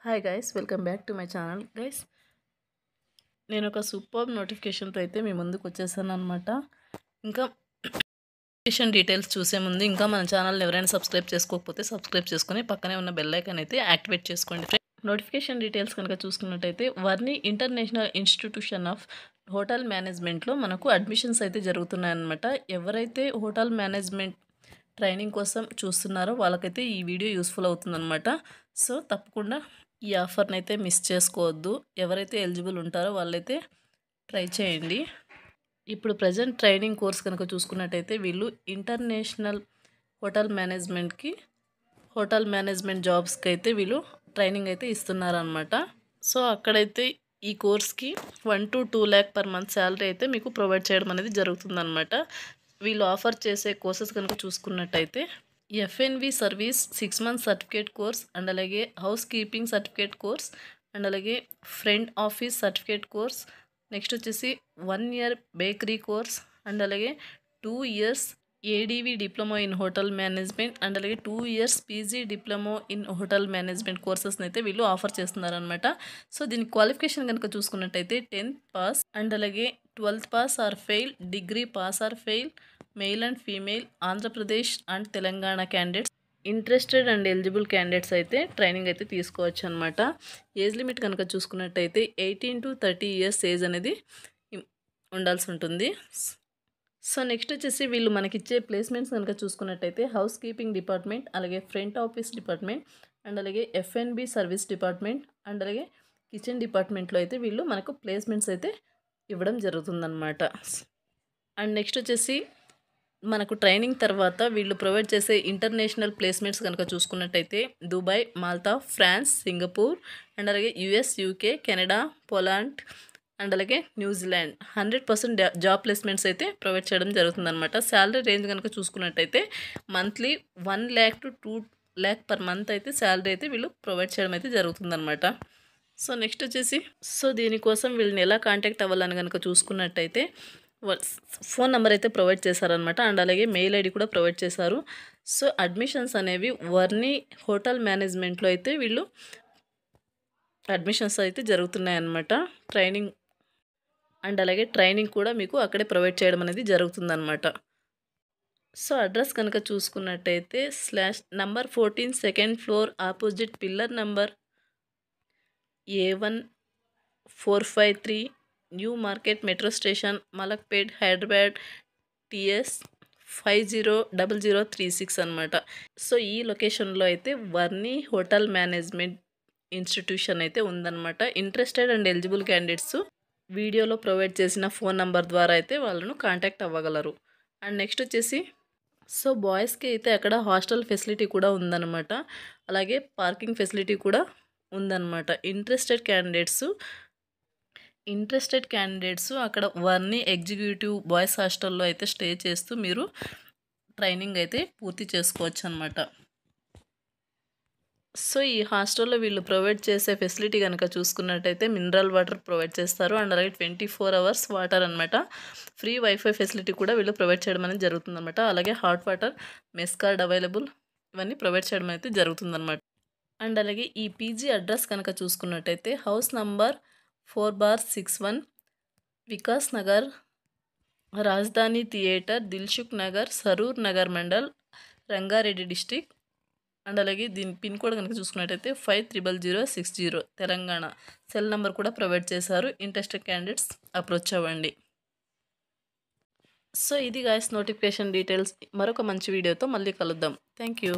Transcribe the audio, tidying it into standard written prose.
Hi guys, welcome back to my channel. Guys, నేను ఒక super నోటిఫికేషన్తో అయితే మీ ముందుకు వచ్చేసాను అనమాట. ఇంకా నోటిఫికేషన్ డీటెయిల్స్ చూసే ముందు ఇంకా మన ఛానల్ని ఎవరైనా సబ్స్క్రైబ్ చేసుకోకపోతే సబ్స్క్రైబ్ చేసుకొని పక్కనే ఉన్న బెల్ ఐకాన్ అయితే యాక్టివేట్ చేసుకోండి. నోటిఫికేషన్ డీటెయిల్స్ కనుక చూసుకున్నట్టయితే Varni international institution of hotel మేనేజ్మెంట్లో మనకు అడ్మిషన్స్ అయితే జరుగుతున్నాయన్నమాట. ఎవరైతే హోటల్ మేనేజ్మెంట్ ట్రైనింగ్ కోసం చూస్తున్నారో వాళ్ళకైతే ఈ వీడియో యూస్ఫుల్ అవుతుందన్నమాట. సో తప్పకుండా ఈ ఆఫర్ని అయితే మిస్ చేసుకోవద్దు. ఎవరైతే ఎలిజిబుల్ ఉంటారో వాళ్ళైతే ట్రై చేయండి. ఇప్పుడు ప్రజెంట్ ట్రైనింగ్ కోర్స్ కనుక చూసుకున్నట్టయితే వీళ్ళు ఇంటర్నేషనల్ హోటల్ మేనేజ్మెంట్ జాబ్స్కి అయితే వీళ్ళు ట్రైనింగ్ అయితే ఇస్తున్నారనమాట. సో అక్కడైతే ఈ కోర్స్కి 1 to 2 lakh per month salary అయితే మీకు ప్రొవైడ్ చేయడం అనేది జరుగుతుందన్నమాట. వీళ్ళు ఆఫర్ చేసే కోర్సెస్ కనుక చూసుకున్నట్టయితే F N B service 6 months certificate course and అలాగే housekeeping certificate course and అలాగే front office certificate course, next వచ్చేసి 1 year బేకరీ కోర్స్ అండ్ అలాగే 2 years ADV diploma in hotel management and అలాగే 2 years PG diploma in hotel management కోర్సెస్ని అయితే వీళ్ళు offer చేస్తున్నారనమాట. So దీని క్వాలిఫికేషన్ కనుక చూసుకున్నట్టయితే 10th పాస్ అండ్ అలాగే 12th pass or fail, degree pass or fail, male and female, Andhra Pradesh and Telangana candidates, interested and eligible candidates అయితే ట్రైనింగ్ అయితే తీసుకోవచ్చు అనమాట. ఏజ్ లిమిట్ కనుక చూసుకున్నట్టయితే 18 to 30 years ఏజ్ అనేది ఉండాల్సి ఉంటుంది. సో నెక్స్ట్ వచ్చేసి వీళ్ళు మనకిచ్చే ప్లేస్మెంట్స్ కనుక చూసుకున్నట్టయితే హౌస్ కీపింగ్ డిపార్ట్మెంట్, అలాగే ఫ్రంట్ ఆఫీస్ డిపార్ట్మెంట్ అండ్ అలాగే ఎఫ్ఎన్బి సర్వీస్ డిపార్ట్మెంట్ అండ్ అలాగే కిచెన్ డిపార్ట్మెంట్లో అయితే వీళ్ళు మనకు ప్లేస్మెంట్స్ అయితే ఇవ్వడం జరుగుతుందన్నమాట. అండ్ నెక్స్ట్ వచ్చేసి మనకు ట్రైనింగ్ తర్వాత వీళ్ళు ప్రొవైడ్ చేసే ఇంటర్నేషనల్ ప్లేస్మెంట్స్ కనుక చూసుకున్నట్టయితే Dubai, Malta, France, Singapore and అలాగే US, UK, Canada, Poland and అలాగే న్యూజిలాండ్ 100% జాబ్ ప్లేస్మెంట్స్ అయితే ప్రొవైడ్ చేయడం జరుగుతుందన్నమాట. శాలరీ రేంజ్ కనుక చూసుకున్నట్టయితే monthly 1 lakh to 2 lakh per month అయితే శాలరీ అయితే వీళ్ళు ప్రొవైడ్ చేయడం అయితే జరుగుతుందన్నమాట. సో నెక్స్ట్ వచ్చేసి దీనికోసం వీళ్ళని ఎలా కాంటాక్ట్ అవ్వాలని కనుక చూసుకున్నట్టయితే ఫోన్ నెంబర్ అయితే ప్రొవైడ్ చేశారనమాట అండ్ అలాగే మెయిల్ ఐడి కూడా ప్రొవైడ్ చేశారు. సో అడ్మిషన్స్ అనేవి వర్ని హోటల్ మేనేజ్మెంట్లో అయితే వీళ్ళు అడ్మిషన్స్ అయితే జరుగుతున్నాయన్నమాట. ట్రైనింగ్ అండ్ అలాగే ట్రైనింగ్ కూడా మీకు అక్కడే ప్రొవైడ్ చేయడం అనేది జరుగుతుందన్నమాట. సో అడ్రస్ కనుక చూసుకున్నట్టయితే number 14 2nd floor opposite pillar number A1453 new market metro station, Malakpet, Hyderabad TS 500036 అనమాట. సో ఈ లొకేషన్లో అయితే వర్ని హోటల్ మేనేజ్మెంట్ ఇన్స్టిట్యూషన్ అయితే ఉందన్నమాట. ఇంట్రెస్టెడ్ అండ్ ఎలిజిబుల్ క్యాండిడేట్స్ వీడియోలో ప్రొవైడ్ చేసిన ఫోన్ నెంబర్ ద్వారా అయితే వాళ్ళను కాంటాక్ట్ అవ్వగలరు. అండ్ నెక్స్ట్ వచ్చేసి బాయ్స్కి అయితే అక్కడ హాస్టల్ ఫెసిలిటీ కూడా ఉందన్నమాట, అలాగే పార్కింగ్ ఫెసిలిటీ కూడా ఉందన్నమాట. ఇంట్రెస్టెడ్ క్యాండిడేట్స్ అక్కడ వర్ని ఎగ్జిక్యూటివ్ బాయ్స్ హాస్టల్లో అయితే స్టే చేస్తూ మీరు ట్రైనింగ్ అయితే పూర్తి చేసుకోవచ్చు అనమాట. సో ఈ హాస్టల్లో వీళ్ళు ప్రొవైడ్ చేసే ఫెసిలిటీ కనుక చూసుకున్నట్టయితే మినరల్ వాటర్ ప్రొవైడ్ చేస్తారు అండ్ అలాగే 24 hours వాటర్ అనమాట. ఫ్రీ వైఫై ఫెసిలిటీ కూడా వీళ్ళు ప్రొవైడ్ చేయడం అనేది జరుగుతుందన్నమాట. అలాగే hot water, mess card available, ఇవన్నీ ప్రొవైడ్ చేయడం అయితే జరుగుతుందన్నమాట. అండ్ అలాగే ఈ పీజీ అడ్రస్ కనుక చూసుకున్నట్టయితే హౌస్ నంబర్ 4/61 వికాస్ నగర్, రాజధాని theatre, Dilsukh Nagar, Saroor Nagar mandal, Rangareddy district and అలాగే దీని పిన్ కోడ్ కనుక చూసుకున్నట్టయితే 500060 తెలంగాణ. సెల్ నెంబర్ కూడా ప్రొవైడ్ చేశారు. ఇంట్రెస్టెడ్ క్యాండిడేట్స్ అప్రోచ్ అవ్వండి. సో ఇది గాయస్ నోటిఫికేషన్ డీటెయిల్స్. మరొక మంచి వీడియోతో మళ్ళీ కలుద్దాం. Thank you.